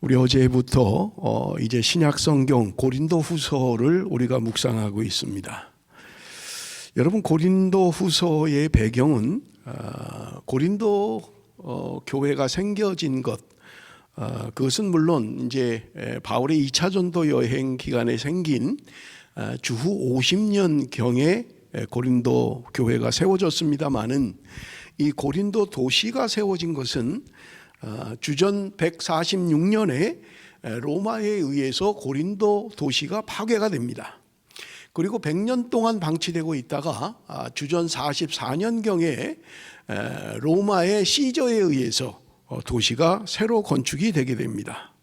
우리 어제부터 이제 신약성경 고린도후서를 우리가 묵상하고 있습니다. 여러분, 고린도후서의 배경은 고린도 교회가 생겨진 것, 그것은 물론 이제 바울의 2차 전도 여행 기간에 생긴 주후 50년 경에 고린도 교회가 세워졌습니다마는, 이 고린도 도시가 세워진 것은 주전 146년에 로마에 의해서 고린도 도시가 파괴가 됩니다. 그리고 100년 동안 방치되고 있다가 주전 44년경에 로마의 시저에 의해서 도시가 새로 건축이 되게 됩니다.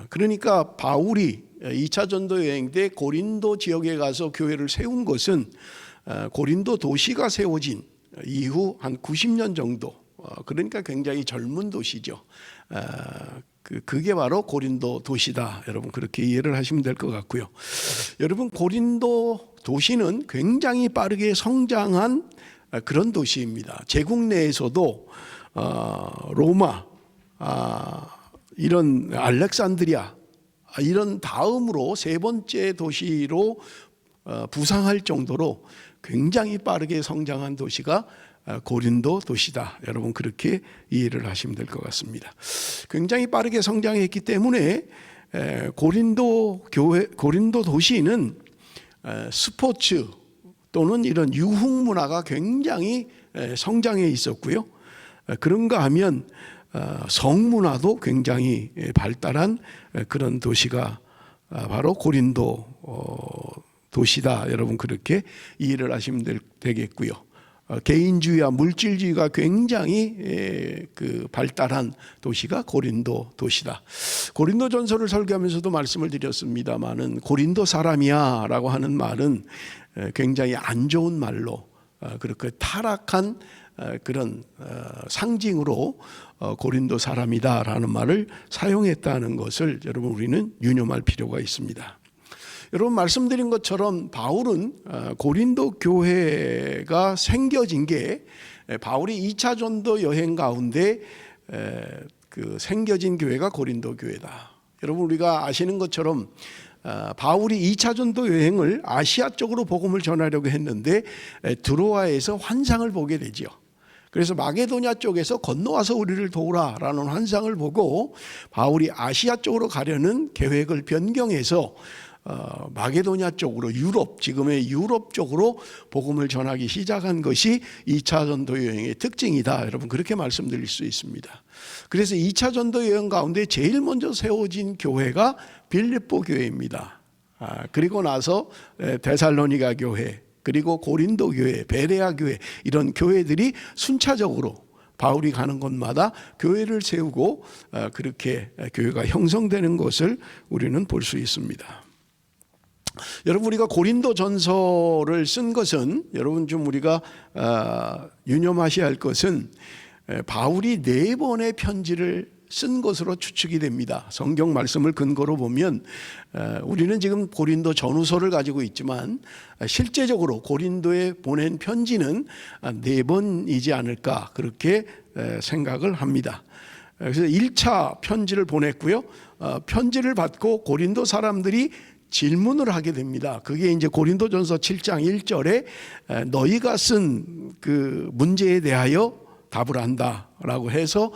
그러니까 바울이 2차 전도 여행 때 고린도 지역에 가서 교회를 세운 것은 고린도 도시가 세워진 이후 한 90년 정도, 그러니까 굉장히 젊은 도시죠. 그게 바로 고린도 도시다. 여러분, 그렇게 이해를 하시면 될 것 같고요. 여러분, 고린도 도시는 굉장히 빠르게 성장한 그런 도시입니다. 제국 내에서도 로마, 이런 알렉산드리아, 이런 다음으로 세 번째 도시로 부상할 정도로 굉장히 빠르게 성장한 도시가 고린도 도시다. 여러분, 그렇게 이해를 하시면 될 것 같습니다. 굉장히 빠르게 성장했기 때문에 고린도 도시는 스포츠 또는 이런 유흥 문화가 굉장히 성장해 있었고요. 그런가 하면 성문화도 굉장히 발달한 그런 도시가 바로 고린도 도시다. 여러분, 그렇게 이해를 하시면 되겠고요. 개인주의와 물질주의가 굉장히 발달한 도시가 고린도 도시다. 고린도전서를 설교하면서도 말씀을 드렸습니다마는, 고린도 사람이야 라고 하는 말은 굉장히 안 좋은 말로, 그렇게 타락한 그런 상징으로 고린도 사람이다 라는 말을 사용했다는 것을 여러분, 우리는 유념할 필요가 있습니다. 여러분, 말씀드린 것처럼 바울은 고린도 교회가 생겨진 게 바울이 2차 전도 여행 가운데 생겨진 교회가 고린도 교회다. 여러분, 우리가 아시는 것처럼 바울이 2차 전도 여행을 아시아 쪽으로 복음을 전하려고 했는데 드로아에서 환상을 보게 되죠. 그래서 마게도냐 쪽에서 건너와서 우리를 도우라라는 환상을 보고 바울이 아시아 쪽으로 가려는 계획을 변경해서 마게도냐 쪽으로, 지금의 유럽 쪽으로 복음을 전하기 시작한 것이 2차 전도 여행의 특징이다. 여러분, 그렇게 말씀드릴 수 있습니다. 그래서 2차 전도 여행 가운데 제일 먼저 세워진 교회가 빌립보 교회입니다. 그리고 나서 데살로니가 교회, 그리고 고린도 교회, 베레아 교회, 이런 교회들이 순차적으로 바울이 가는 곳마다 교회를 세우고 그렇게 교회가 형성되는 것을 우리는 볼 수 있습니다. 여러분, 우리가 고린도 전서를 쓴 것은, 여러분 좀 우리가 유념하셔야 할 것은, 바울이 4번의 편지를 쓴 것으로 추측이 됩니다. 성경 말씀을 근거로 보면 우리는 지금 고린도 전후서를 가지고 있지만 실제적으로 고린도에 보낸 편지는 4번이지 않을까, 그렇게 생각을 합니다. 그래서 1차 편지를 보냈고요. 편지를 받고 고린도 사람들이 질문을 하게 됩니다. 그게 이제 고린도전서 7장 1절에 너희가 쓴 그 문제에 대하여 답을 한다라고 해서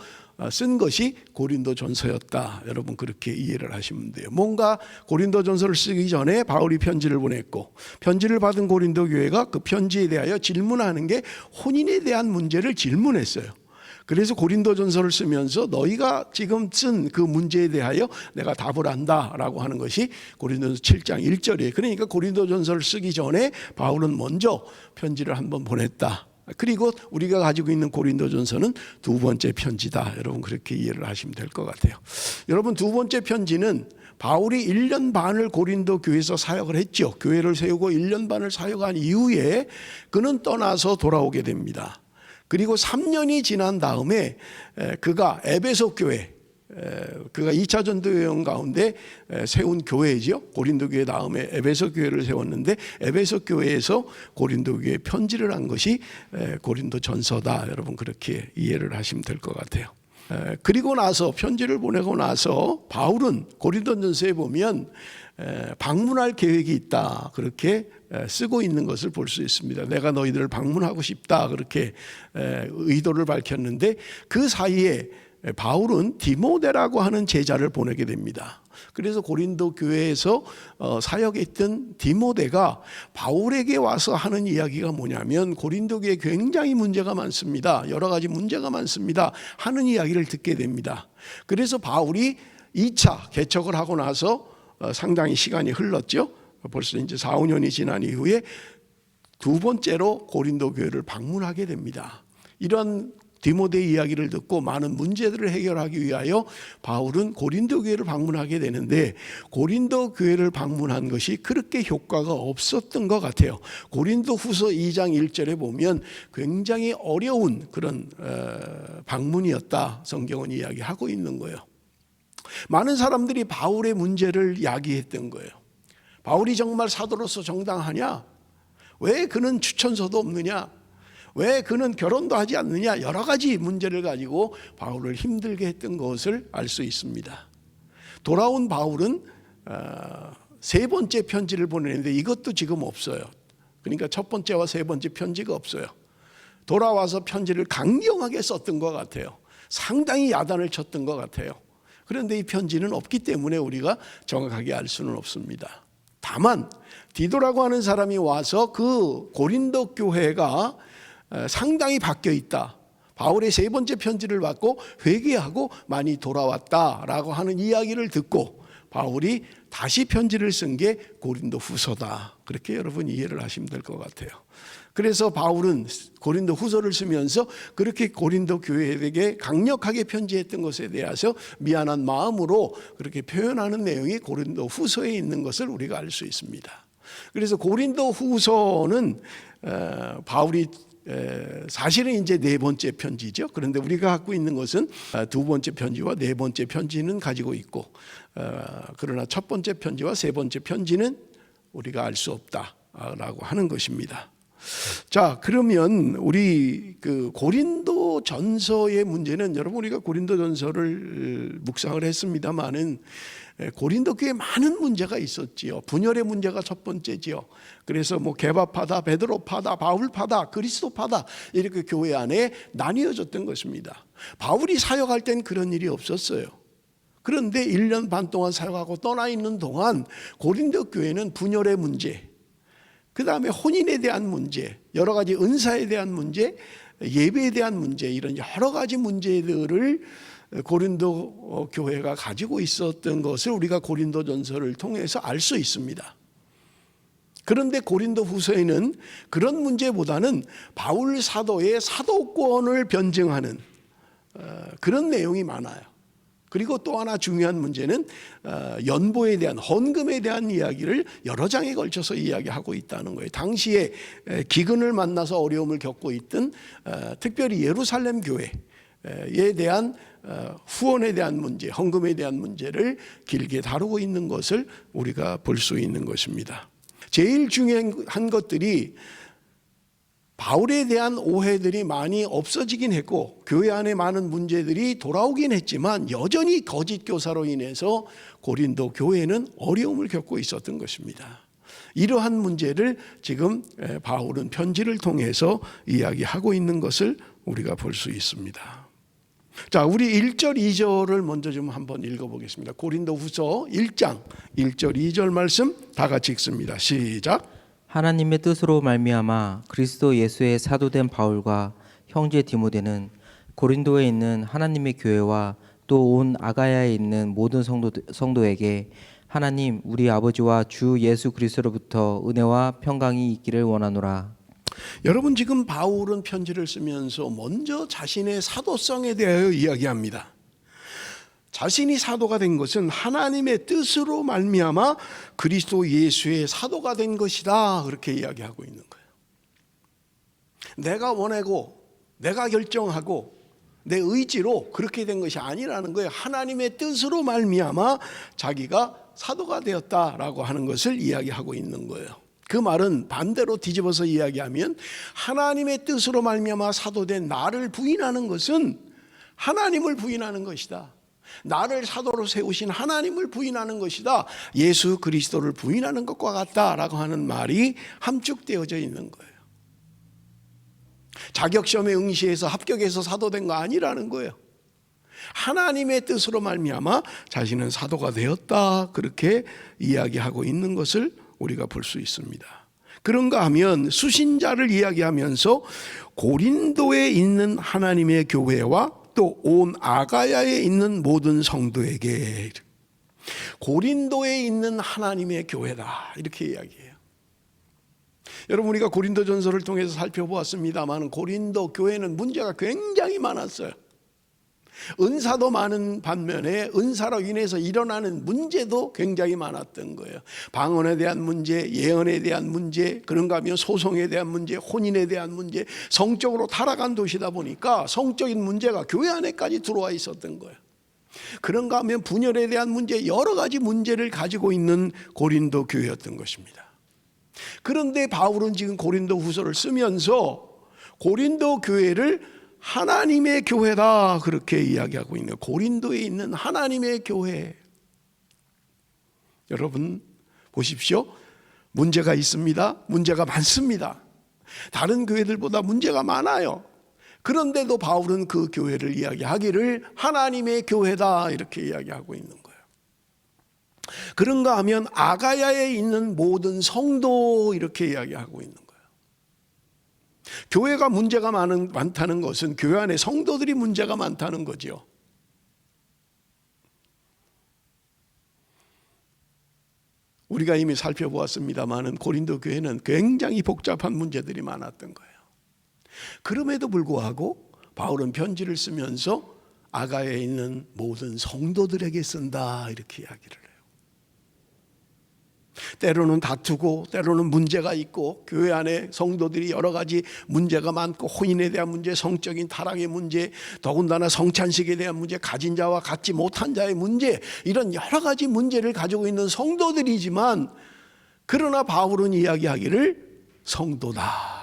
쓴 것이 고린도전서였다. 여러분, 그렇게 이해를 하시면 돼요. 뭔가 고린도전서를 쓰기 전에 바울이 편지를 보냈고, 편지를 받은 고린도 교회가 그 편지에 대하여 질문하는 게 혼인에 대한 문제를 질문했어요. 그래서 고린도전서를 쓰면서 너희가 지금 쓴 그 문제에 대하여 내가 답을 한다라고 하는 것이 고린도전서 7장 1절이에요. 그러니까 고린도전서를 쓰기 전에 바울은 먼저 편지를 한번 보냈다. 그리고 우리가 가지고 있는 고린도전서는 2번째 편지다. 여러분, 그렇게 이해를 하시면 될 것 같아요. 여러분, 2번째 편지는 바울이 1년 반을 고린도 교회에서 사역을 했죠. 교회를 세우고 1년 반을 사역한 이후에 그는 떠나서 돌아오게 됩니다. 그리고 3년이 지난 다음에 그가 에베소 교회, 그가 2차 전도 여행 가운데 세운 교회죠. 고린도 교회 다음에 에베소 교회를 세웠는데, 에베소 교회에서 고린도 교회에 편지를 한 것이 고린도 전서다. 여러분, 그렇게 이해를 하시면 될 것 같아요. 그리고 나서 편지를 보내고 나서 바울은 고린도전서에 보면 방문할 계획이 있다 그렇게 쓰고 있는 것을 볼 수 있습니다. 내가 너희들을 방문하고 싶다 그렇게 의도를 밝혔는데 그 사이에 바울은 디모데라고 하는 제자를 보내게 됩니다. 그래서 고린도 교회에서 사역에 있던 디모데가 바울에게 와서 하는 이야기가 뭐냐면 고린도 교회에 굉장히 문제가 많습니다. 여러 가지 문제가 많습니다. 하는 이야기를 듣게 됩니다. 그래서 바울이 2차 개척을 하고 나서 상당히 시간이 흘렀죠. 벌써 이제 4, 5년이 지난 이후에 두 번째로 고린도 교회를 방문하게 됩니다. 이런 디모데의 이야기를 듣고 많은 문제들을 해결하기 위하여 바울은 고린도 교회를 방문하게 되는데 고린도 교회를 방문한 것이 그렇게 효과가 없었던 것 같아요. 고린도 후서 2장 1절에 보면 굉장히 어려운 그런 방문이었다 성경은 이야기하고 있는 거예요. 많은 사람들이 바울의 문제를 야기했던 거예요. 바울이 정말 사도로서 정당하냐? 왜 그는 추천서도 없느냐? 왜 그는 결혼도 하지 않느냐? 여러 가지 문제를 가지고 바울을 힘들게 했던 것을 알 수 있습니다. 돌아온 바울은 세 번째 편지를 보내는데 이것도 지금 없어요. 그러니까 첫 번째와 세 번째 편지가 없어요. 돌아와서 편지를 강경하게 썼던 것 같아요. 상당히 야단을 쳤던 것 같아요. 그런데 이 편지는 없기 때문에 우리가 정확하게 알 수는 없습니다. 다만 디도라고 하는 사람이 와서 그 고린도 교회가 상당히 바뀌어 있다. 바울의 세 번째 편지를 받고 회개하고 많이 돌아왔다라고 하는 이야기를 듣고 바울이 다시 편지를 쓴 게 고린도 후서다. 그렇게 여러분 이해를 하시면 될 것 같아요. 그래서 바울은 고린도 후서를 쓰면서 그렇게 고린도 교회에게 강력하게 편지했던 것에 대해서 미안한 마음으로 그렇게 표현하는 내용이 고린도 후서에 있는 것을 우리가 알 수 있습니다. 그래서 고린도 후서는 바울이 사실은 이제 네 번째 편지죠. 그런데 우리가 갖고 있는 것은 두 번째 편지와 네 번째 편지는 가지고 있고 그러나 첫 번째 편지와 세 번째 편지는 우리가 알 수 없다라고 하는 것입니다. 자, 그러면 우리 그 고린도 전서의 문제는 여러분 우리가 고린도 전서를 묵상을 했습니다만은 고린도 교회에 많은 문제가 있었지요. 분열의 문제가 첫 번째지요. 그래서 뭐 개바파다, 베드로파다, 바울파다, 그리스도파다 이렇게 교회 안에 나뉘어졌던 것입니다. 바울이 사역할 땐 그런 일이 없었어요. 그런데 1년 반 동안 사역하고 떠나 있는 동안 고린도 교회는 분열의 문제, 그 다음에 혼인에 대한 문제, 여러 가지 은사에 대한 문제, 예배에 대한 문제 이런 여러 가지 문제들을 고린도 교회가 가지고 있었던 것을 우리가 고린도 전서를 통해서 알 수 있습니다. 그런데 고린도 후서에는 그런 문제보다는 바울 사도의 사도권을 변증하는 그런 내용이 많아요. 그리고 또 하나 중요한 문제는 연보에 대한 헌금에 대한 이야기를 여러 장에 걸쳐서 이야기하고 있다는 거예요. 당시에 기근을 만나서 어려움을 겪고 있던 특별히 예루살렘 교회에 대한 후원에 대한 문제, 헌금에 대한 문제를 길게 다루고 있는 것을 우리가 볼 수 있는 것입니다. 제일 중요한 것들이 바울에 대한 오해들이 많이 없어지긴 했고 교회 안에 많은 문제들이 돌아오긴 했지만 여전히 거짓 교사로 인해서 고린도 교회는 어려움을 겪고 있었던 것입니다. 이러한 문제를 지금 바울은 편지를 통해서 이야기하고 있는 것을 우리가 볼 수 있습니다. 자, 우리 1절 2절을 먼저 좀 한번 읽어보겠습니다. 고린도 후서 1장 1절 2절 말씀 다 같이 읽습니다. 시작. 하나님의 뜻으로 말미암아 그리스도 예수의 사도된 바울과 형제 디모데는 고린도에 있는 하나님의 교회와 또 온 아가야에 있는 모든 성도에게 하나님 우리 아버지와 주 예수 그리스도로부터 은혜와 평강이 있기를 원하노라. 여러분 지금 바울은 편지를 쓰면서 먼저 자신의 사도성에 대하여 이야기합니다. 자신이 사도가 된 것은 하나님의 뜻으로 말미암아 그리스도 예수의 사도가 된 것이다 그렇게 이야기하고 있는 거예요. 내가 원하고 내가 결정하고 내 의지로 그렇게 된 것이 아니라는 거예요. 하나님의 뜻으로 말미암아 자기가 사도가 되었다라고 하는 것을 이야기하고 있는 거예요. 그 말은 반대로 뒤집어서 이야기하면 하나님의 뜻으로 말미암아 사도된 나를 부인하는 것은 하나님을 부인하는 것이다. 나를 사도로 세우신 하나님을 부인하는 것이다. 예수 그리스도를 부인하는 것과 같다라고 하는 말이 함축되어져 있는 거예요. 자격시험에 응시해서 합격해서 사도된 거 아니라는 거예요. 하나님의 뜻으로 말미암아 자신은 사도가 되었다, 그렇게 이야기하고 있는 것을 우리가 볼 수 있습니다. 그런가 하면 수신자를 이야기하면서 고린도에 있는 하나님의 교회와 또 온 아가야에 있는 모든 성도에게, 고린도에 있는 하나님의 교회다, 이렇게 이야기해요. 여러분, 우리가 고린도전서를 통해서 살펴보았습니다만 고린도 교회는 문제가 굉장히 많았어요. 은사도 많은 반면에 은사로 인해서 일어나는 문제도 굉장히 많았던 거예요. 방언에 대한 문제, 예언에 대한 문제, 그런가 하면 소송에 대한 문제, 혼인에 대한 문제, 성적으로 타락한 도시다 보니까 성적인 문제가 교회 안에까지 들어와 있었던 거예요. 그런가 하면 분열에 대한 문제, 여러 가지 문제를 가지고 있는 고린도 교회였던 것입니다. 그런데 바울은 지금 고린도 후서를 쓰면서 고린도 교회를 하나님의 교회다, 그렇게 이야기하고 있는 거예요. 고린도에 있는 하나님의 교회. 여러분 보십시오. 문제가 있습니다. 문제가 많습니다. 다른 교회들보다 문제가 많아요. 그런데도 바울은 그 교회를 이야기하기를 하나님의 교회다, 이렇게 이야기하고 있는 거예요. 그런가 하면 아가야에 있는 모든 성도, 이렇게 이야기하고 있는 거예요. 교회가 문제가 많다는 것은 교회 안에 성도들이 문제가 많다는 거죠. 우리가 이미 살펴보았습니다만 고린도 교회는 굉장히 복잡한 문제들이 많았던 거예요. 그럼에도 불구하고 바울은 편지를 쓰면서 아가야에 있는 모든 성도들에게 쓴다, 이렇게 이야기를 해요. 때로는 다투고 때로는 문제가 있고 교회 안에 성도들이 여러 가지 문제가 많고, 혼인에 대한 문제, 성적인 타락의 문제, 더군다나 성찬식에 대한 문제, 가진 자와 갖지 못한 자의 문제, 이런 여러 가지 문제를 가지고 있는 성도들이지만, 그러나 바울은 이야기하기를 성도다,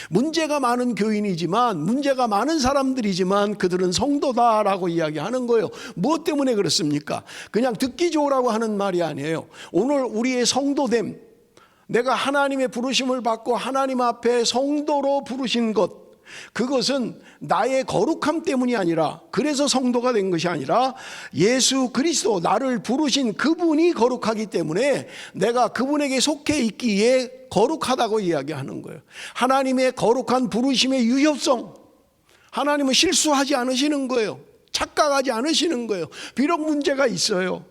문제가 많은 교인이지만, 문제가 많은 사람들이지만 그들은 성도다라고 이야기하는 거예요. 무엇 때문에 그렇습니까? 그냥 듣기 좋으라고 하는 말이 아니에요. 오늘 우리의 성도됨, 내가 하나님의 부르심을 받고 하나님 앞에 성도로 부르신 것, 그것은 나의 거룩함 때문이 아니라, 그래서 성도가 된 것이 아니라 예수 그리스도, 나를 부르신 그분이 거룩하기 때문에 내가 그분에게 속해 있기에 거룩하다고 이야기하는 거예요. 하나님의 거룩한 부르심의 유효성, 하나님은 실수하지 않으시는 거예요. 착각하지 않으시는 거예요. 비록 문제가 있어요,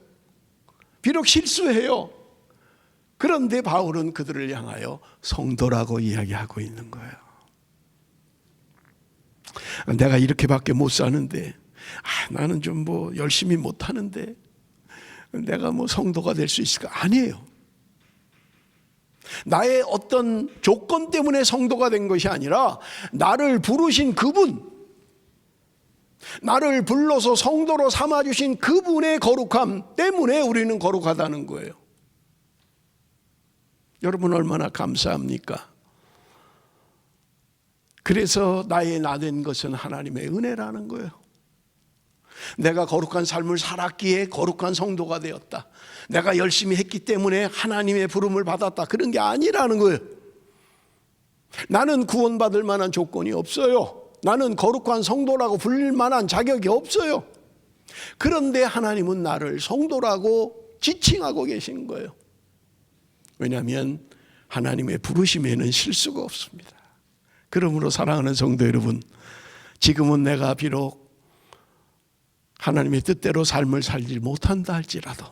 비록 실수해요. 그런데 바울은 그들을 향하여 성도라고 이야기하고 있는 거예요. 내가 이렇게밖에 못 사는데, 나는 좀 열심히 못 하는데 내가 성도가 될 수 있을까? 아니에요. 나의 어떤 조건 때문에 성도가 된 것이 아니라 나를 부르신 그분, 나를 불러서 성도로 삼아주신 그분의 거룩함 때문에 우리는 거룩하다는 거예요. 여러분 얼마나 감사합니까? 그래서 나의 나 된 것은 하나님의 은혜라는 거예요. 내가 거룩한 삶을 살았기에 거룩한 성도가 되었다, 내가 열심히 했기 때문에 하나님의 부름을 받았다, 그런 게 아니라는 거예요. 나는 구원받을 만한 조건이 없어요. 나는 거룩한 성도라고 불릴 만한 자격이 없어요. 그런데 하나님은 나를 성도라고 지칭하고 계신 거예요. 왜냐하면 하나님의 부르심에는 실수가 없습니다. 그러므로 사랑하는 성도 여러분, 지금은 내가 비록 하나님의 뜻대로 삶을 살지 못한다 할지라도,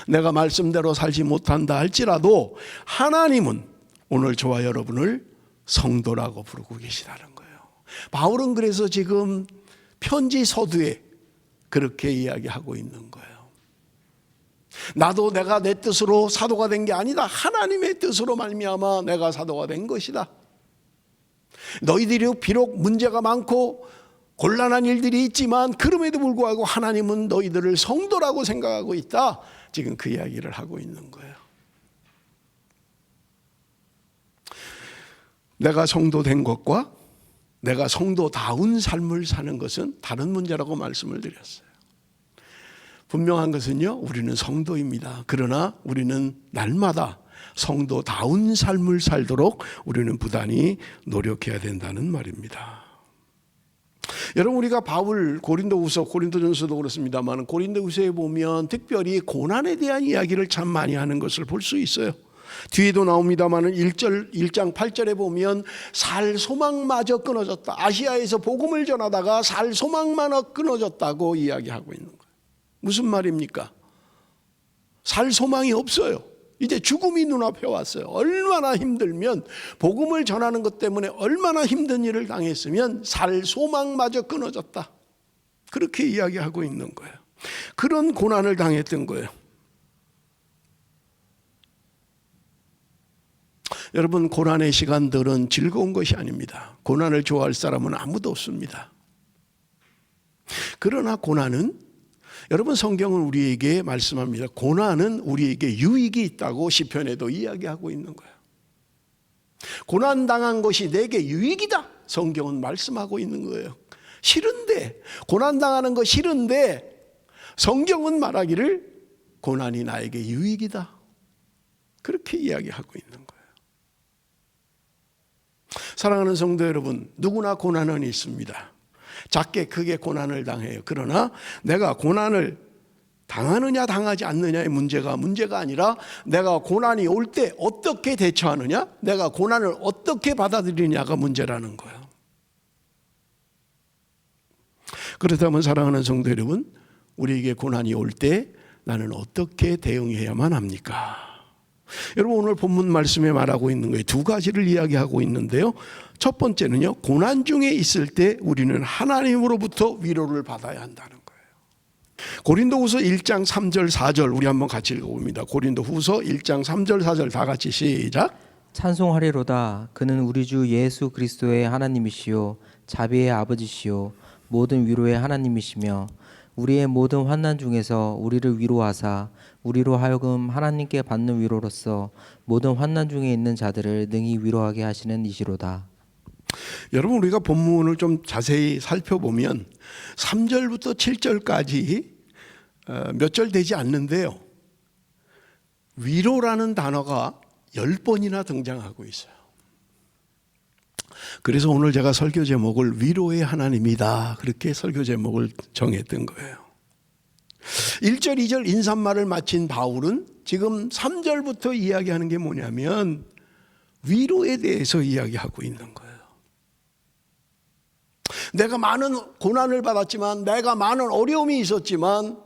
내가 말씀대로 살지 못한다 할지라도 하나님은 오늘 저와 여러분을 성도라고 부르고 계시다는 거예요. 바울은 그래서 지금 편지 서두에 그렇게 이야기하고 있는 거예요. 나도 내가 내 뜻으로 사도가 된 게 아니다, 하나님의 뜻으로 말미암아 내가 사도가 된 것이다. 너희들이 비록 문제가 많고 곤란한 일들이 있지만 그럼에도 불구하고 하나님은 너희들을 성도라고 생각하고 있다, 지금 그 이야기를 하고 있는 거예요. 내가 성도된 것과 내가 성도다운 삶을 사는 것은 다른 문제라고 말씀을 드렸어요. 분명한 것은요, 우리는 성도입니다. 그러나 우리는 날마다 성도다운 삶을 살도록 우리는 부단히 노력해야 된다는 말입니다. 여러분, 우리가 바울 고린도후서, 고린도전서도 그렇습니다만 고린도후서에 보면 특별히 고난에 대한 이야기를 참 많이 하는 것을 볼 수 있어요. 뒤에도 나옵니다만 1장 8절에 보면 살 소망마저 끊어졌다. 아시아에서 복음을 전하다가 살 소망만 끊어졌다고 이야기하고 있는 거예요. 무슨 말입니까? 살 소망이 없어요. 이제 죽음이 눈앞에 왔어요. 얼마나 힘들면, 복음을 전하는 것 때문에 얼마나 힘든 일을 당했으면 살 소망마저 끊어졌다. 그렇게 이야기하고 있는 거예요. 그런 고난을 당했던 거예요. 여러분, 고난의 시간들은 즐거운 것이 아닙니다. 고난을 좋아할 사람은 아무도 없습니다. 그러나 고난은, 여러분, 성경은 우리에게 말씀합니다. 고난은 우리에게 유익이 있다고 시편에도 이야기하고 있는 거예요. 고난당한 것이 내게 유익이다, 성경은 말씀하고 있는 거예요. 싫은데, 고난당하는 거 싫은데 성경은 말하기를 고난이 나에게 유익이다, 그렇게 이야기하고 있는 거예요. 사랑하는 성도 여러분, 누구나 고난은 있습니다. 작게 크게 고난을 당해요. 그러나 내가 고난을 당하느냐 당하지 않느냐의 문제가 아니라 내가 고난이 올 때 어떻게 대처하느냐, 내가 고난을 어떻게 받아들이느냐가 문제라는 거예요. 그렇다면 사랑하는 성도 여러분, 우리에게 고난이 올 때 나는 어떻게 대응해야만 합니까? 여러분, 오늘 본문 말씀에 말하고 있는 거예요. 두 가지를 이야기하고 있는데요. 첫 번째는요, 고난 중에 있을 때 우리는 하나님으로부터 위로를 받아야 한다는 거예요. 고린도후서 1장 3절 4절 우리 한번 같이 읽어봅니다. 고린도후서 1장 3절 4절 다 같이 시작. 찬송하리로다. 그는 우리 주 예수 그리스도의 하나님이시요 자비의 아버지시요 모든 위로의 하나님이시며 우리의 모든 환난 중에서 우리를 위로하사 우리로 하여금 하나님께 받는 위로로서 모든 환난 중에 있는 자들을 능히 위로하게 하시는 이시로다. 여러분, 우리가 본문을 좀 자세히 살펴보면 3절부터 7절까지 몇 절 되지 않는데요, 위로라는 단어가 10번이나 등장하고 있어요. 그래서 오늘 제가 설교 제목을 위로의 하나님이다, 그렇게 설교 제목을 정했던 거예요. 1절 2절 인사말을 마친 바울은 지금 3절부터 이야기하는 게 뭐냐면 위로에 대해서 이야기하고 있는 거예요. 내가 많은 고난을 받았지만, 내가 많은 어려움이 있었지만,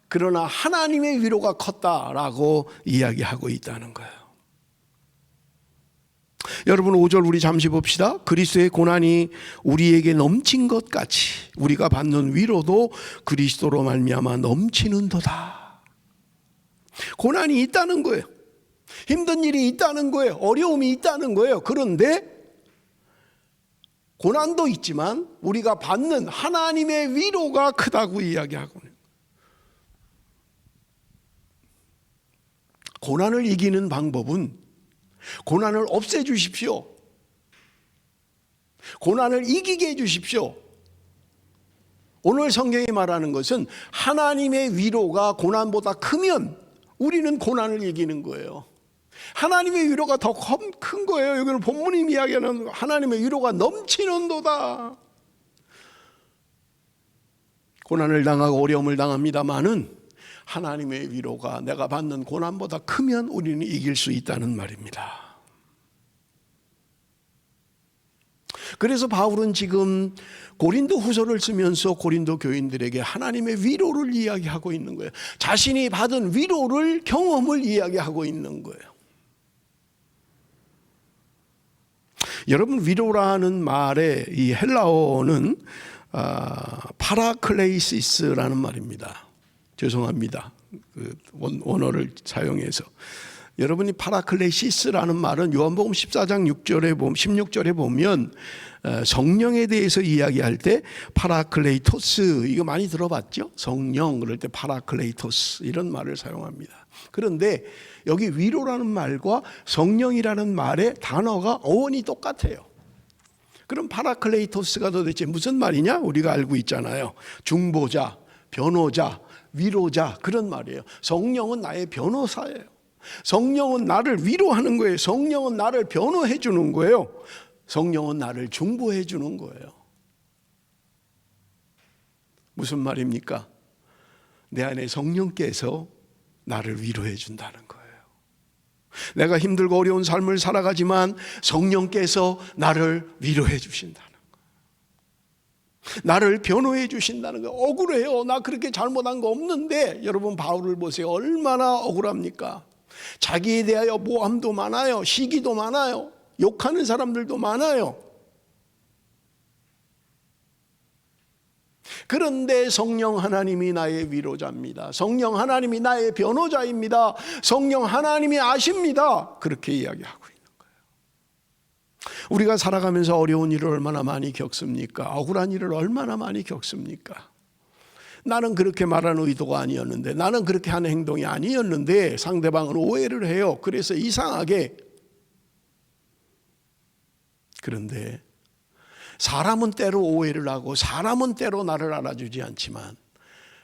그러나 하나님의 위로가 컸다라고 이야기하고 있다는 거예요. 여러분, 5절 우리 잠시 봅시다. 그리스도의 고난이 우리에게 넘친 것 같이 우리가 받는 위로도 그리스도로 말미암아 넘치는도다. 고난이 있다는 거예요. 힘든 일이 있다는 거예요. 어려움이 있다는 거예요. 그런데 고난도 있지만 우리가 받는 하나님의 위로가 크다고 이야기하고 있는 거예요. 고난을 이기는 방법은 고난을 없애주십시오. 고난을 이기게 해주십시오. 오늘 성경이 말하는 것은 하나님의 위로가 고난보다 크면 우리는 고난을 이기는 거예요. 하나님의 위로가 더 큰 거예요. 여기는 본문이 이야기하는 하나님의 위로가 넘치는도다. 고난을 당하고 어려움을 당합니다마는 하나님의 위로가 내가 받는 고난보다 크면 우리는 이길 수 있다는 말입니다. 그래서 바울은 지금 고린도 후서를 쓰면서 고린도 교인들에게 하나님의 위로를 이야기하고 있는 거예요. 자신이 받은 위로를, 경험을 이야기하고 있는 거예요. 여러분, 위로라는 말의 이 헬라어는 파라클레이시스라는 말입니다. 죄송합니다. 그 원어를 사용해서. 여러분이 파라클레시스라는 말은 요한복음 14장 6절에 보면, 16절에 보면 성령에 대해서 이야기할 때 파라클레이토스, 이거 많이 들어봤죠? 성령 그럴 때 파라클레이토스 이런 말을 사용합니다. 그런데 여기 위로라는 말과 성령이라는 말의 단어가 어원이 똑같아요. 그럼 파라클레이토스가 도대체 무슨 말이냐? 우리가 알고 있잖아요. 중보자, 변호자, 위로자, 그런 말이에요. 성령은 나의 변호사예요. 성령은 나를 위로하는 거예요. 성령은 나를 변호해 주는 거예요. 성령은 나를 중보해 주는 거예요. 무슨 말입니까? 내 안에 성령께서 나를 위로해 준다는 거예요. 내가 힘들고 어려운 삶을 살아가지만 성령께서 나를 위로해 주신다는 거예요. 나를 변호해 주신다는 거예요. 억울해요. 나 그렇게 잘못한 거 없는데. 여러분 바울을 보세요. 얼마나 억울합니까? 자기에 대하여 모함도 많아요. 시기도 많아요. 욕하는 사람들도 많아요. 그런데 성령 하나님이 나의 위로자입니다. 성령 하나님이 나의 변호자입니다. 성령 하나님이 아십니다. 그렇게 이야기하고 있는 거예요. 우리가 살아가면서 어려운 일을 얼마나 많이 겪습니까? 억울한 일을 얼마나 많이 겪습니까? 나는 그렇게 말하는 의도가 아니었는데, 나는 그렇게 하는 행동이 아니었는데 상대방은 오해를 해요. 그래서 이상하게. 그런데 사람은 때로 오해를 하고 사람은 때로 나를 알아주지 않지만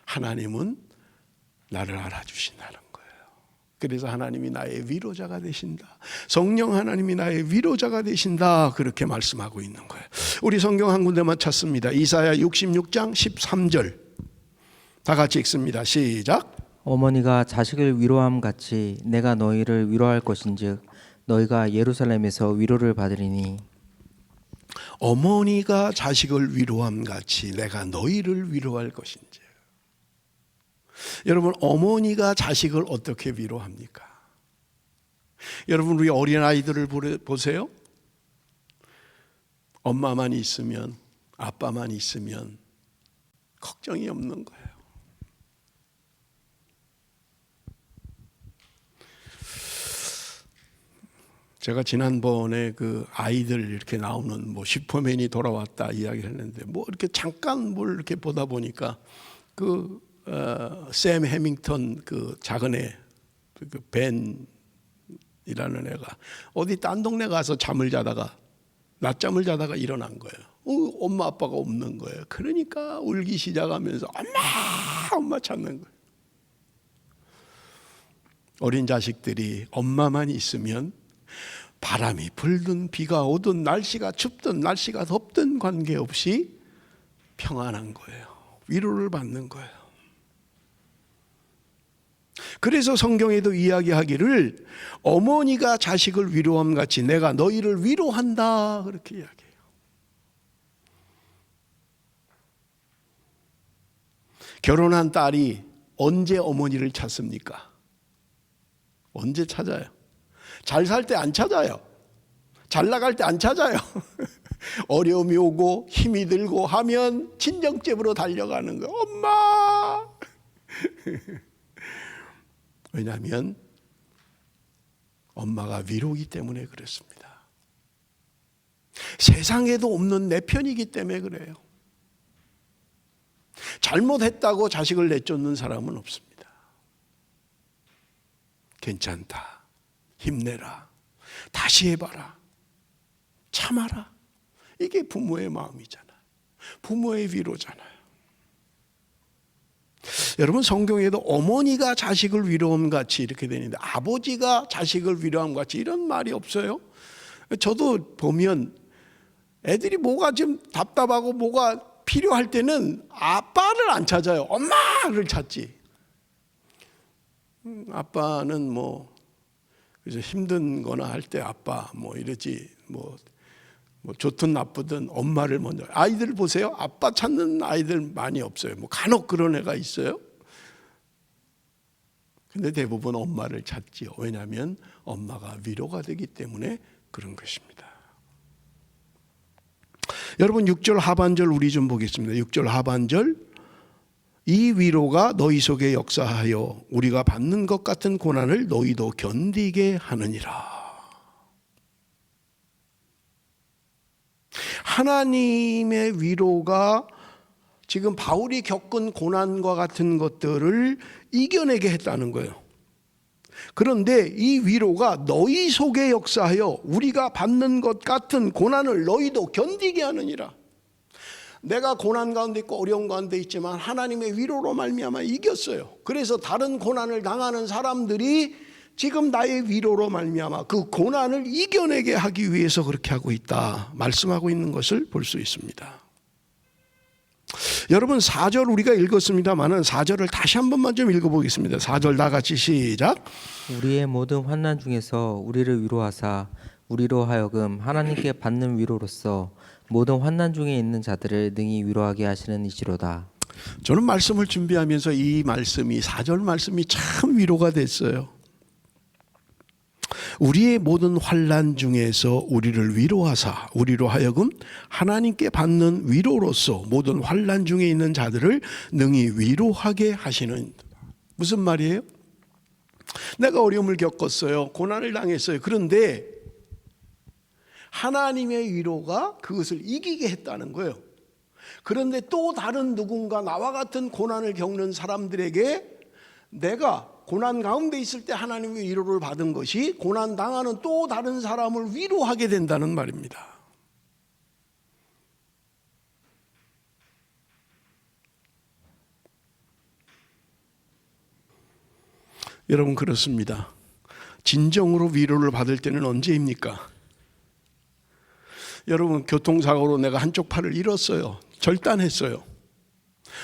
하나님은 나를 알아주신다는 거예요. 그래서 하나님이 나의 위로자가 되신다. 성령 하나님이 나의 위로자가 되신다. 그렇게 말씀하고 있는 거예요. 우리 성경 한 군데만 찾습니다. 이사야 66장 13절. 다 같이 읽습니다. 시작. 어머니가 자식을 위로함 같이 내가 너희를 위로할 것인즉 너희가 예루살렘에서 위로를 받으리니. 어머니가 자식을 위로함 같이 내가 너희를 위로할 것인지. 여러분, 어머니가 자식을 어떻게 위로합니까? 여러분, 우리 어린아이들을 보세요. 엄마만 있으면, 아빠만 있으면 걱정이 없는 거예요. 제가 지난번에 그 아이들 이렇게 나오는 뭐 슈퍼맨이 돌아왔다 이야기를 했는데, 뭐 이렇게 잠깐 뭘 이렇게 보다 보니까 샘 해밍턴 그 작은 애, 그 벤이라는 애가 어디 딴 동네 가서 잠을 자다가 낮잠을 자다가 일어난 거예요. 엄마 아빠가 없는 거예요. 그러니까 울기 시작하면서 엄마 찾는 거예요. 어린 자식들이 엄마만 있으면 바람이 불든 비가 오든 날씨가 춥든 날씨가 덥든 관계없이 평안한 거예요. 위로를 받는 거예요. 그래서 성경에도 이야기하기를 어머니가 자식을 위로함 같이 내가 너희를 위로한다 그렇게 이야기해요. 결혼한 딸이 언제 어머니를 찾습니까? 언제 찾아요? 잘 살 때 안 찾아요. 잘 나갈 때 안 찾아요. 어려움이 오고 힘이 들고 하면 친정집으로 달려가는 거예요. 엄마! 왜냐하면 엄마가 위로이기 때문에 그렇습니다. 세상에도 없는 내 편이기 때문에 그래요. 잘못했다고 자식을 내쫓는 사람은 없습니다. 괜찮다. 힘내라. 다시 해봐라. 참아라. 이게 부모의 마음이잖아요. 부모의 위로잖아요. 여러분, 성경에도 어머니가 자식을 위로함 같이 이렇게 되는데 아버지가 자식을 위로함 같이 이런 말이 없어요. 저도 보면 애들이 뭐가 좀 답답하고 뭐가 필요할 때는 아빠를 안 찾아요. 엄마를 찾지. 아빠는 뭐 그래서 힘든 거나 할 때 아빠 뭐 이러지 뭐 좋든 나쁘든 엄마를 먼저. 아이들 보세요. 아빠 찾는 아이들 많이 없어요. 뭐 간혹 그런 애가 있어요. 근데 대부분 엄마를 찾지요. 왜냐하면 엄마가 위로가 되기 때문에 그런 것입니다. 여러분 6절 하반절 우리 좀 보겠습니다. 6절 하반절. 이 위로가 너희 속에 역사하여 우리가 받는 것 같은 고난을 너희도 견디게 하느니라. 하나님의 위로가 지금 바울이 겪은 고난과 같은 것들을 이겨내게 했다는 거예요. 그런데 이 위로가 너희 속에 역사하여 우리가 받는 것 같은 고난을 너희도 견디게 하느니라. 내가 고난 가운데 있고 어려운 가운데 있지만 하나님의 위로로 말미암아 이겼어요. 그래서 다른 고난을 당하는 사람들이 지금 나의 위로로 말미암아 그 고난을 이겨내게 하기 위해서 그렇게 하고 있다 말씀하고 있는 것을 볼 수 있습니다. 여러분 4절 우리가 읽었습니다마는 4절을 다시 한 번만 좀 읽어보겠습니다. 4절 다 같이 시작. 우리의 모든 환난 중에서 우리를 위로하사 우리로 하여금 하나님께 받는 위로로서 모든 환난 중에 있는 자들을 능히 위로하게 하시는 이시로다. 저는 말씀을 준비하면서 이 말씀이 4절 말씀이 참 위로가 됐어요. 우리의 모든 환난 중에서 우리를 위로하사 우리로 하여금 하나님께 받는 위로로서 모든 환난 중에 있는 자들을 능히 위로하게 하시는. 무슨 말이에요? 내가 어려움을 겪었어요. 고난을 당했어요. 그런데 하나님의 위로가 그것을 이기게 했다는 거예요. 그런데 또 다른 누군가 나와 같은 고난을 겪는 사람들에게 내가 고난 가운데 있을 때 하나님의 위로를 받은 것이 고난 당하는 또 다른 사람을 위로하게 된다는 말입니다. 여러분 그렇습니다. 진정으로 위로를 받을 때는 언제입니까? 여러분 교통사고로 내가 한쪽 팔을 잃었어요. 절단했어요.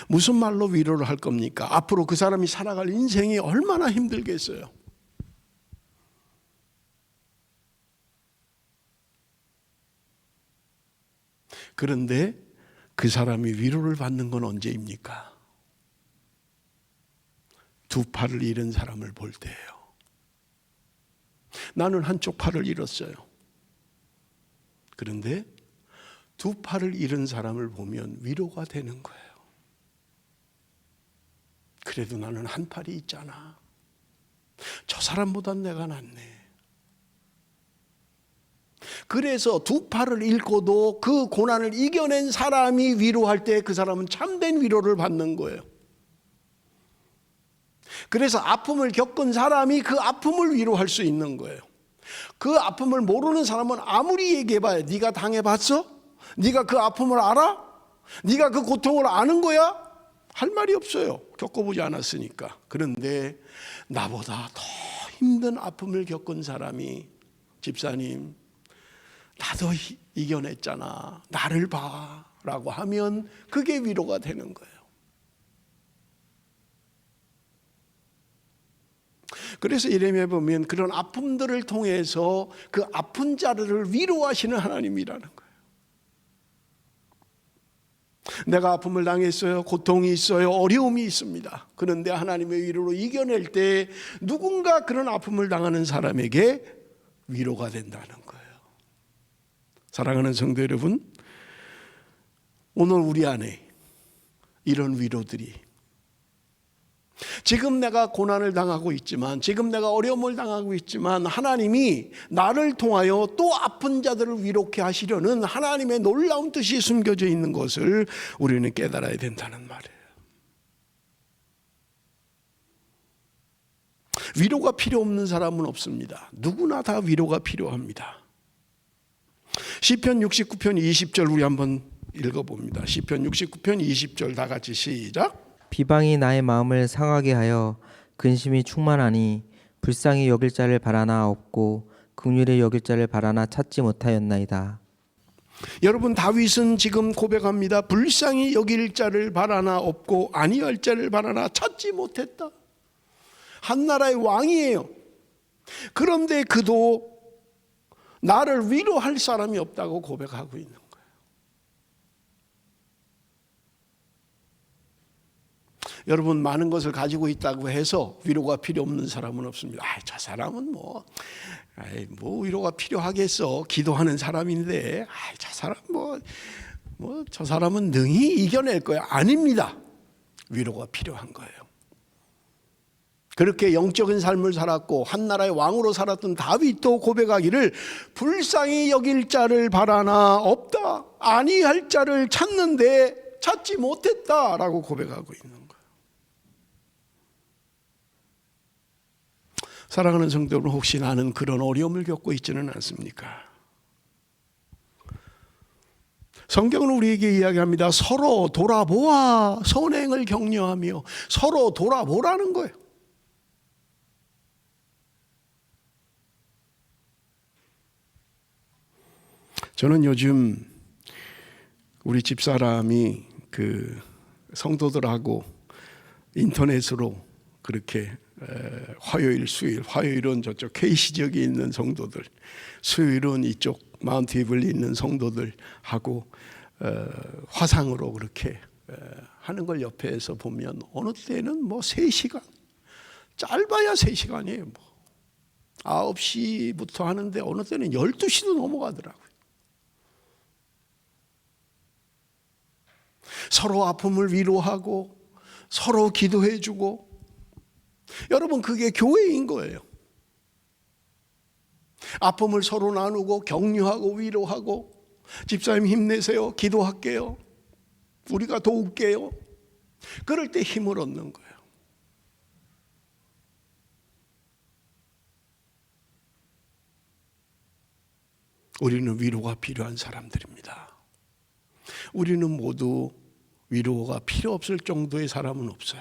무슨 말로 위로를 할 겁니까? 앞으로 그 사람이 살아갈 인생이 얼마나 힘들겠어요. 그런데 그 사람이 위로를 받는 건 언제입니까? 두 팔을 잃은 사람을 볼 때예요. 나는 한쪽 팔을 잃었어요. 그런데 두 팔을 잃은 사람을 보면 위로가 되는 거예요. 그래도 나는 한 팔이 있잖아. 저 사람보단 내가 낫네. 그래서 두 팔을 잃고도 그 고난을 이겨낸 사람이 위로할 때 그 사람은 참된 위로를 받는 거예요. 그래서 아픔을 겪은 사람이 그 아픔을 위로할 수 있는 거예요. 그 아픔을 모르는 사람은 아무리 얘기해봐요. 네가 당해봤어? 네가 그 아픔을 알아? 네가 그 고통을 아는 거야? 할 말이 없어요. 겪어보지 않았으니까. 그런데 나보다 더 힘든 아픔을 겪은 사람이 집사님 나도 이겨냈잖아. 나를 봐 라고 하면 그게 위로가 되는 거예요. 그래서 예레미야에 보면 그런 아픔들을 통해서 그 아픈 자들을 위로하시는 하나님이라는 거예요. 내가 아픔을 당했어요. 고통이 있어요. 어려움이 있습니다. 그런데 하나님의 위로로 이겨낼 때 누군가 그런 아픔을 당하는 사람에게 위로가 된다는 거예요. 사랑하는 성도 여러분, 오늘 우리 안에 이런 위로들이 지금 내가 고난을 당하고 있지만 지금 내가 어려움을 당하고 있지만 하나님이 나를 통하여 또 아픈 자들을 위로케 하시려는 하나님의 놀라운 뜻이 숨겨져 있는 것을 우리는 깨달아야 된다는 말이에요. 위로가 필요 없는 사람은 없습니다. 누구나 다 위로가 필요합니다. 시편 69편 20절 우리 한번 읽어봅니다. 시편 69편 20절 다 같이 시작. 비방이 나의 마음을 상하게 하여 근심이 충만하니 불쌍히 여길 자를 바라나 없고 긍휼히 여길 자를 바라나 찾지 못하였나이다. 여러분 다윗은 지금 고백합니다. 불쌍히 여길 자를 바라나 없고 아니할 자를 바라나 찾지 못했다. 한 나라의 왕이에요. 그런데 그도 나를 위로할 사람이 없다고 고백하고 있는 거예요. 여러분 많은 것을 가지고 있다고 해서 위로가 필요 없는 사람은 없습니다. 저 사람은 뭐 위로가 필요하겠어. 기도하는 사람인데 저 사람 저 사람은 능히 이겨낼 거야. 아닙니다. 위로가 필요한 거예요. 그렇게 영적인 삶을 살았고 한 나라의 왕으로 살았던 다윗도 고백하기를 불쌍히 여길 자를 바라나 없다. 아니할 자를 찾는데 찾지 못했다라고 고백하고 있는 거예요. 사랑하는 성도 여러분, 혹시 나는 그런 어려움을 겪고 있지는 않습니까? 성경은 우리에게 이야기합니다. 서로 돌아보아 선행을 격려하며 서로 돌아보라는 거예요. 저는 요즘 우리 집사람이 그 성도들하고 인터넷으로 그렇게 화요일, 수요일, 화요일은 저쪽 KC 지역에 있는 성도들, 수요일은 이쪽 마운트 이블리 있는 성도들하고 화상으로 그렇게 하는 걸 옆에서 보면 어느 때는 뭐 3시간, 짧아야 3시간이에요. 뭐 9시부터 하는데 어느 때는 12시도 넘어가더라고요. 서로 아픔을 위로하고 서로 기도해주고, 여러분 그게 교회인 거예요. 아픔을 서로 나누고 격려하고 위로하고, 집사님 힘내세요, 기도할게요, 우리가 도울게요. 그럴 때 힘을 얻는 거예요. 우리는 위로가 필요한 사람들입니다. 우리는 모두 위로가 필요 없을 정도의 사람은 없어요.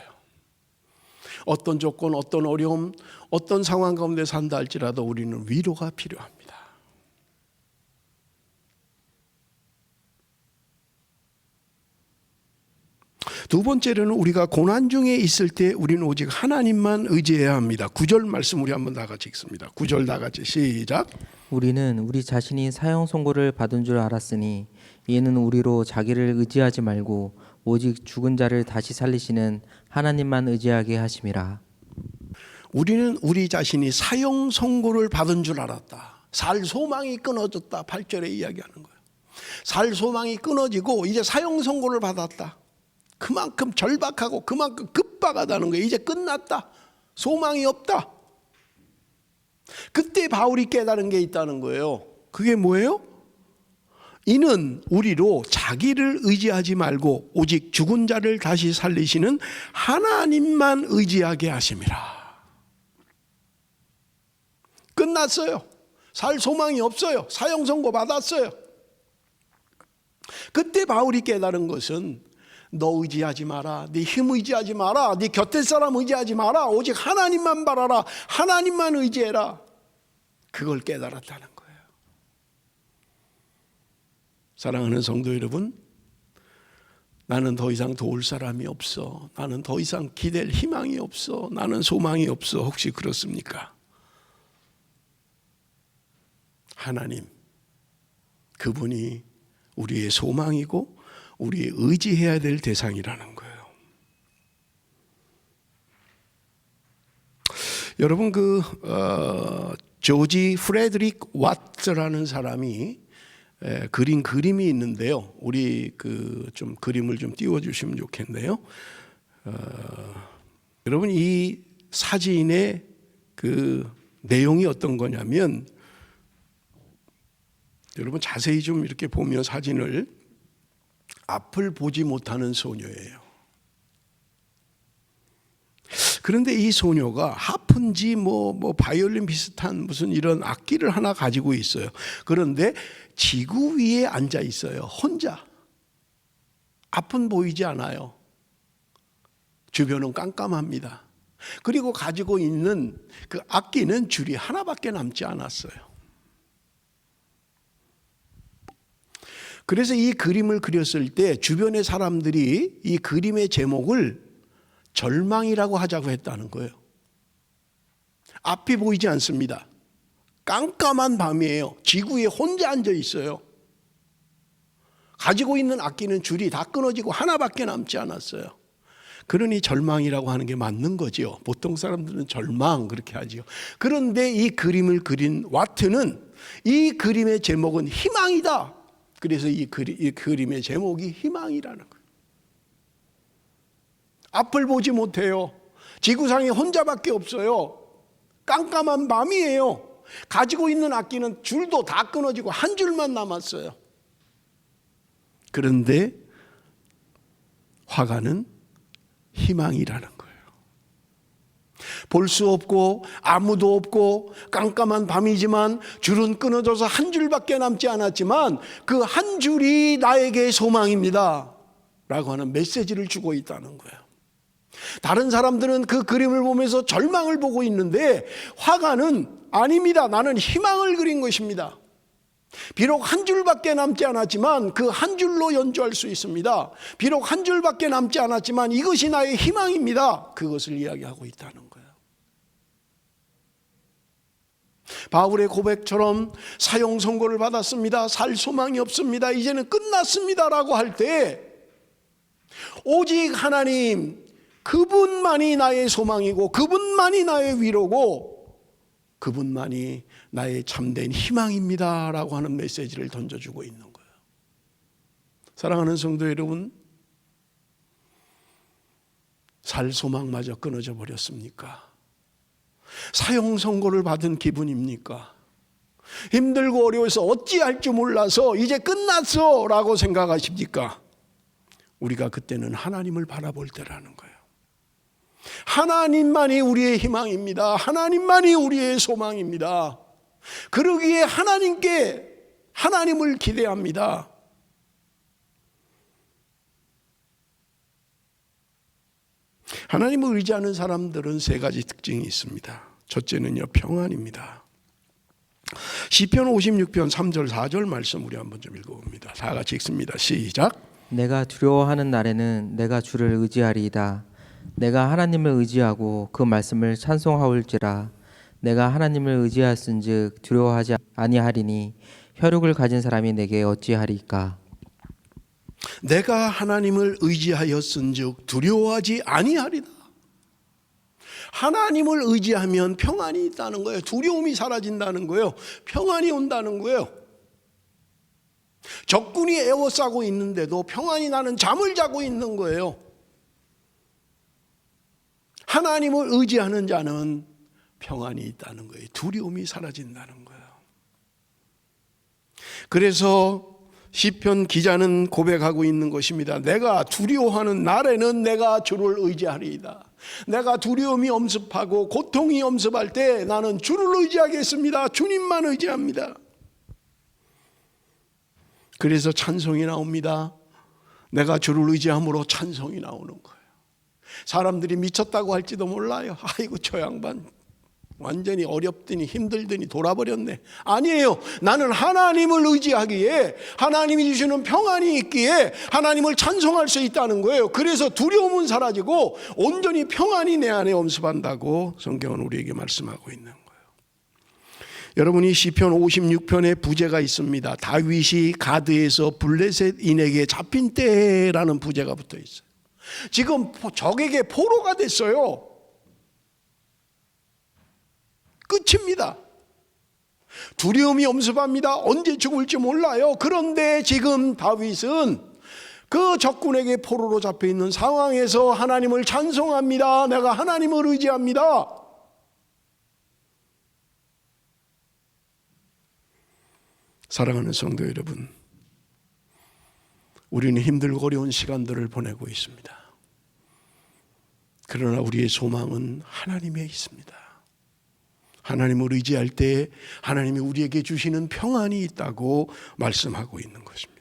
어떤 조건, 어떤 어려움, 어떤 상황 가운데 산다 할지라도 우리는 위로가 필요합니다. 두 번째로는 우리가 고난 중에 있을 때 우리는 오직 하나님만 의지해야 합니다. 9절 말씀 우리 한번 다 같이 읽습니다. 9절 다 같이 시작. 우리는 우리 자신이 사형 선고를 받은 줄 알았으니 이는 우리로 자기를 의지하지 말고 오직 죽은 자를 다시 살리시는 하나님만 의지하게 하심이라. 우리는 우리 자신이 사형 선고를 받은 줄 알았다. 살 소망이 끊어졌다. 8절에 이야기하는 거예요. 살 소망이 끊어지고 이제 사형 선고를 받았다. 그만큼 절박하고 그만큼 급박하다는 거예요. 이제 끝났다. 소망이 없다. 그때 바울이 깨달은 게 있다는 거예요. 그게 뭐예요? 이는 우리로 자기를 의지하지 말고 오직 죽은 자를 다시 살리시는 하나님만 의지하게 하심이라. 끝났어요. 살 소망이 없어요. 사형 선고 받았어요. 그때 바울이 깨달은 것은 너 의지하지 마라, 네 힘 의지하지 마라, 네 곁에 사람 의지하지 마라, 오직 하나님만 바라라, 하나님만 의지해라. 그걸 깨달았다는 거예요. 사랑하는 성도 여러분, 나는 더 이상 도울 사람이 없어, 나는 더 이상 기댈 희망이 없어, 나는 소망이 없어. 혹시 그렇습니까? 하나님, 그분이 우리의 소망이고 우리의 의지해야 될 대상이라는 거예요. 여러분 조지 프레드릭 와트라는 사람이 그린 그림이 있는데요. 우리 좀 그림을 좀 띄워주시면 좋겠네요. 여러분 이 사진의 내용이 어떤 거냐면, 여러분 자세히 좀 이렇게 보면 사진을, 앞을 보지 못하는 소녀예요. 그런데 이 소녀가 하프인지 뭐 바이올린 비슷한 무슨 이런 악기를 하나 가지고 있어요. 그런데 지구 위에 앉아 있어요. 혼자. 앞은 보이지 않아요. 주변은 깜깜합니다. 그리고 가지고 있는 그 악기는 줄이 하나밖에 남지 않았어요. 그래서 이 그림을 그렸을 때 주변의 사람들이 이 그림의 제목을 절망이라고 하자고 했다는 거예요. 앞이 보이지 않습니다. 깜깜한 밤이에요. 지구에 혼자 앉아 있어요. 가지고 있는 악기는 줄이 다 끊어지고 하나밖에 남지 않았어요. 그러니 절망이라고 하는 게 맞는 거지요. 보통 사람들은 절망 그렇게 하지요. 그런데 이 그림을 그린 와트는 이 그림의 제목은 희망이다. 그래서 이 그림의 제목이 희망이라는 거예요. 앞을 보지 못해요. 지구상에 혼자밖에 없어요. 깜깜한 밤이에요. 가지고 있는 악기는 줄도 다 끊어지고 한 줄만 남았어요. 그런데 화가는 희망이라는 거예요. 볼 수 없고 아무도 없고 깜깜한 밤이지만 줄은 끊어져서 한 줄밖에 남지 않았지만 그 한 줄이 나에게 소망입니다 라고 하는 메시지를 주고 있다는 거예요. 다른 사람들은 그 그림을 보면서 절망을 보고 있는데 화가는 아닙니다. 나는 희망을 그린 것입니다. 비록 한 줄밖에 남지 않았지만 그 한 줄로 연주할 수 있습니다. 비록 한 줄밖에 남지 않았지만 이것이 나의 희망입니다. 그것을 이야기하고 있다는 거예요. 바울의 고백처럼 사형 선고를 받았습니다. 살 소망이 없습니다. 이제는 끝났습니다 라고 할 때 오직 하나님, 그분만이 나의 소망이고 그분만이 나의 위로고 그분만이 나의 참된 희망입니다 라고 하는 메시지를 던져주고 있는 거예요. 사랑하는 성도 여러분, 살 소망마저 끊어져 버렸습니까? 사형 선고를 받은 기분입니까? 힘들고 어려워서 어찌할 줄 몰라서 이제 끝났어 라고 생각하십니까? 우리가 그때는 하나님을 바라볼 때라는 거예요. 하나님만이 우리의 희망입니다. 하나님만이 우리의 소망입니다. 그러기에 하나님을 기대합니다. 하나님을 의지하는 사람들은 세 가지 특징이 있습니다. 첫째는요, 평안입니다. 시편 56편 3절 4절 말씀 우리 한번 좀 읽어봅니다. 다 같이 읽습니다. 시작. 내가 두려워하는 날에는 내가 주를 의지하리이다. 내가 하나님을 의지하고 그 말씀을 찬송하올지라. 내가 하나님을 의지하였은즉 두려워하지 아니하리니 혈육을 가진 사람이 내게 어찌하리까. 내가 하나님을 의지하였은즉 두려워하지 아니하리다. 하나님을 의지하면 평안이 있다는 거예요. 두려움이 사라진다는 거예요. 평안이 온다는 거예요. 적군이 에워싸고 있는데도 평안히 나는 잠을 자고 있는 거예요. 하나님을 의지하는 자는 평안이 있다는 거예요. 두려움이 사라진다는 거예요. 그래서 시편 기자는 고백하고 있는 것입니다. 내가 두려워하는 날에는 내가 주를 의지하리이다. 내가 두려움이 엄습하고 고통이 엄습할 때 나는 주를 의지하겠습니다. 주님만 의지합니다. 그래서 찬송이 나옵니다. 내가 주를 의지함으로 찬송이 나오는 거예요. 사람들이 미쳤다고 할지도 몰라요. 아이고 저 양반 완전히 어렵더니 힘들더니 돌아버렸네. 아니에요. 나는 하나님을 의지하기에 하나님이 주시는 평안이 있기에 하나님을 찬송할 수 있다는 거예요. 그래서 두려움은 사라지고 온전히 평안이 내 안에 엄습한다고 성경은 우리에게 말씀하고 있는 거예요. 여러분이 시편 56편에 부제가 있습니다. 다윗이 가드에서 블레셋인에게 잡힌 때라는 부제가 붙어 있어요. 지금 적에게 포로가 됐어요. 끝입니다. 두려움이 엄습합니다. 언제 죽을지 몰라요. 그런데 지금 다윗은 그 적군에게 포로로 잡혀 있는 상황에서 하나님을 찬송합니다. 내가 하나님을 의지합니다. 사랑하는 성도 여러분, 우리는 힘들고 어려운 시간들을 보내고 있습니다. 그러나 우리의 소망은 하나님에 있습니다. 하나님을 의지할 때 하나님이 우리에게 주시는 평안이 있다고 말씀하고 있는 것입니다.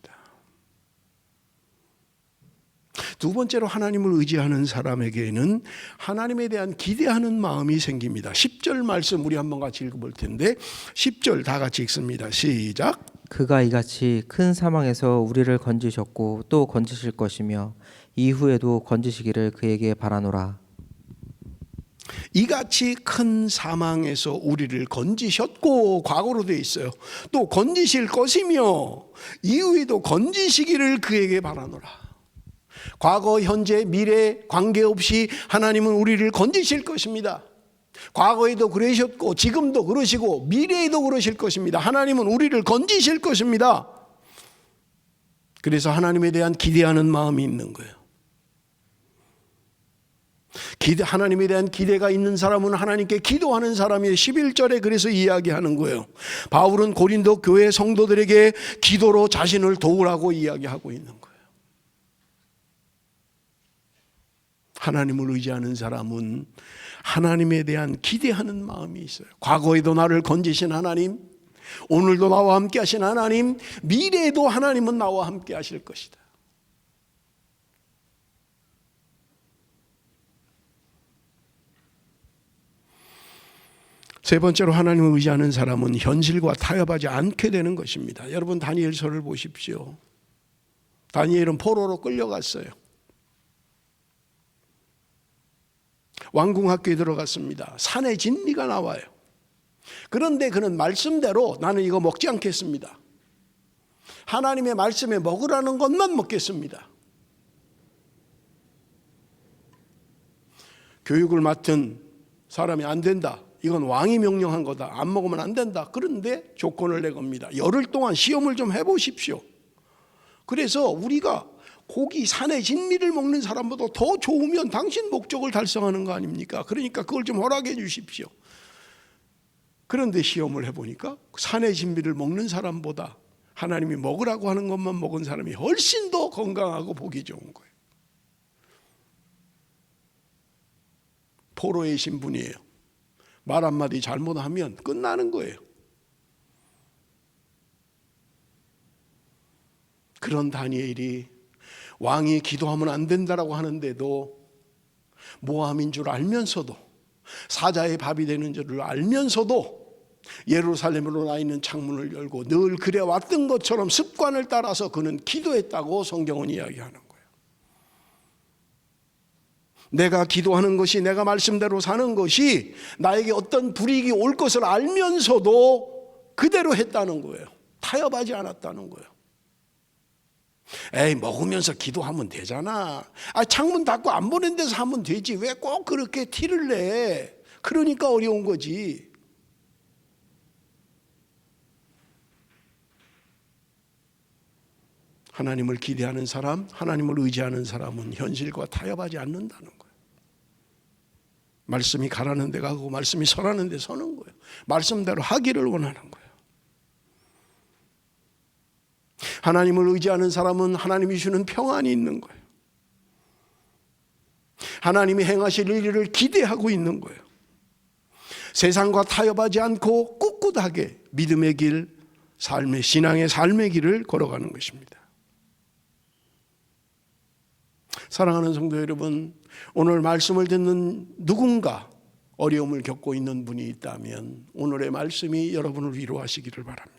두 번째로 하나님을 의지하는 사람에게는 하나님에 대한 기대하는 마음이 생깁니다. 10절 말씀 우리 한번 같이 읽어볼 텐데 10절 다 같이 읽습니다. 시작. 그가 이같이 큰 사망에서 우리를 건지셨고 또 건지실 것이며 이후에도 건지시기를 그에게 바라노라. 이같이 큰 사망에서 우리를 건지셨고 과거로 되어 있어요. 또 건지실 것이며 이후에도 건지시기를 그에게 바라노라. 과거, 현재, 미래 관계없이 하나님은 우리를 건지실 것입니다. 과거에도 그러셨고 지금도 그러시고 미래에도 그러실 것입니다. 하나님은 우리를 건지실 것입니다. 그래서 하나님에 대한 기대하는 마음이 있는 거예요. 하나님에 대한 기대가 있는 사람은 하나님께 기도하는 사람이에요. 11절에 그래서 이야기하는 거예요. 바울은 고린도 교회 성도들에게 기도로 자신을 도우라고 이야기하고 있는 거예요. 하나님을 의지하는 사람은 하나님에 대한 기대하는 마음이 있어요. 과거에도 나를 건지신 하나님, 오늘도 나와 함께 하신 하나님, 미래에도 하나님은 나와 함께 하실 것이다. 세 번째로 하나님을 의지하는 사람은 현실과 타협하지 않게 되는 것입니다. 여러분 다니엘서를 보십시오. 다니엘은 포로로 끌려갔어요. 왕궁학교에 들어갔습니다. 산의 진미가 나와요. 그런데 그는 말씀대로 나는 이거 먹지 않겠습니다. 하나님의 말씀에 먹으라는 것만 먹겠습니다. 교육을 맡은 사람이 안 된다. 이건 왕이 명령한 거다. 안 먹으면 안 된다. 그런데 조건을 내겁니다. 열흘 동안 시험을 좀 해보십시오. 그래서 우리가 고기 산의 진미를 먹는 사람보다 더 좋으면 당신 목적을 달성하는 거 아닙니까? 그러니까 그걸 좀 허락해 주십시오. 그런데 시험을 해보니까 산의 진미를 먹는 사람보다 하나님이 먹으라고 하는 것만 먹은 사람이 훨씬 더 건강하고 보기 좋은 거예요. 포로의 신분이에요. 말 한마디 잘못하면 끝나는 거예요. 그런 다니엘이 왕이 기도하면 안 된다라고 하는데도 모함인 줄 알면서도, 사자의 밥이 되는 줄을 알면서도 예루살렘으로 나 있는 창문을 열고 늘 그래왔던 것처럼 습관을 따라서 그는 기도했다고 성경은 이야기하는 거예요. 내가 기도하는 것이, 내가 말씀대로 사는 것이 나에게 어떤 불이익이 올 것을 알면서도 그대로 했다는 거예요. 타협하지 않았다는 거예요. 에이, 먹으면서 기도하면 되잖아. 창문 닫고 안 보는 데서 하면 되지. 왜 꼭 그렇게 티를 내? 그러니까 어려운 거지. 하나님을 기대하는 사람, 하나님을 의지하는 사람은 현실과 타협하지 않는다는 거예요. 말씀이 가라는 데 가고 말씀이 서라는 데 서는 거예요. 말씀대로 하기를 원하는 거예요. 하나님을 의지하는 사람은 하나님이 주는 평안이 있는 거예요. 하나님이 행하실 일을 기대하고 있는 거예요. 세상과 타협하지 않고 꿋꿋하게 믿음의 길, 삶의, 신앙의 삶의 길을 걸어가는 것입니다. 사랑하는 성도 여러분, 오늘 말씀을 듣는 누군가 어려움을 겪고 있는 분이 있다면 오늘의 말씀이 여러분을 위로하시기를 바랍니다.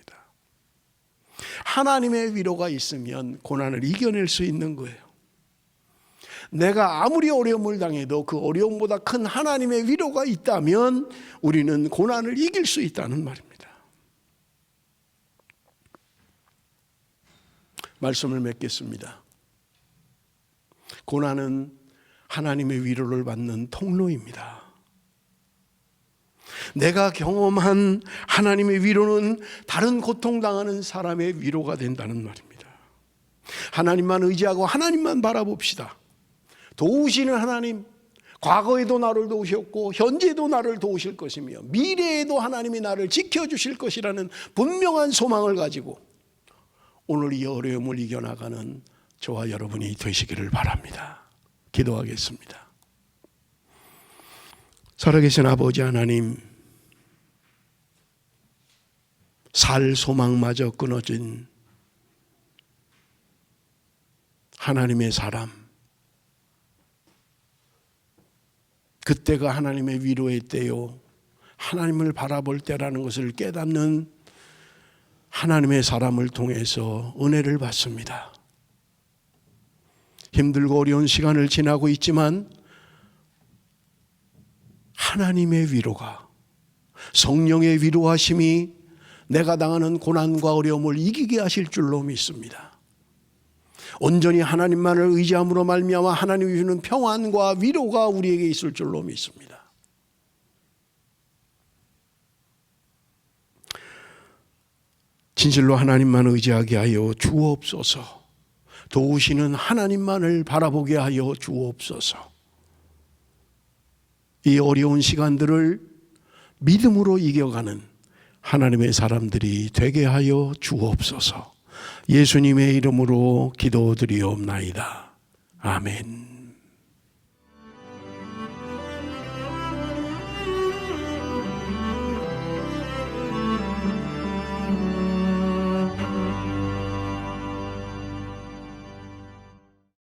하나님의 위로가 있으면 고난을 이겨낼 수 있는 거예요. 내가 아무리 어려움을 당해도 그 어려움보다 큰 하나님의 위로가 있다면 우리는 고난을 이길 수 있다는 말입니다. 말씀을 맺겠습니다. 고난은 하나님의 위로를 받는 통로입니다. 내가 경험한 하나님의 위로는 다른 고통당하는 사람의 위로가 된다는 말입니다. 하나님만 의지하고 하나님만 바라봅시다. 도우시는 하나님, 과거에도 나를 도우셨고 현재도 나를 도우실 것이며 미래에도 하나님이 나를 지켜주실 것이라는 분명한 소망을 가지고 오늘 이 어려움을 이겨나가는 저와 여러분이 되시기를 바랍니다. 기도하겠습니다. 살아계신 아버지 하나님, 살 소망마저 끊어진 하나님의 사람, 그때가 하나님의 위로의 때요, 하나님을 바라볼 때라는 것을 깨닫는 하나님의 사람을 통해서 은혜를 받습니다. 힘들고 어려운 시간을 지나고 있지만 하나님의 위로가, 성령의 위로하심이 내가 당하는 고난과 어려움을 이기게 하실 줄로 믿습니다. 온전히 하나님만을 의지함으로 말미암아 하나님이 주는 평안과 위로가 우리에게 있을 줄로 믿습니다. 진실로 하나님만 의지하게 하여 주옵소서. 도우시는 하나님만을 바라보게 하여 주옵소서. 이 어려운 시간들을 믿음으로 이겨가는 하나님의 사람들이 되게 하여 주옵소서. 예수님의 이름으로 기도드리옵나이다. 아멘.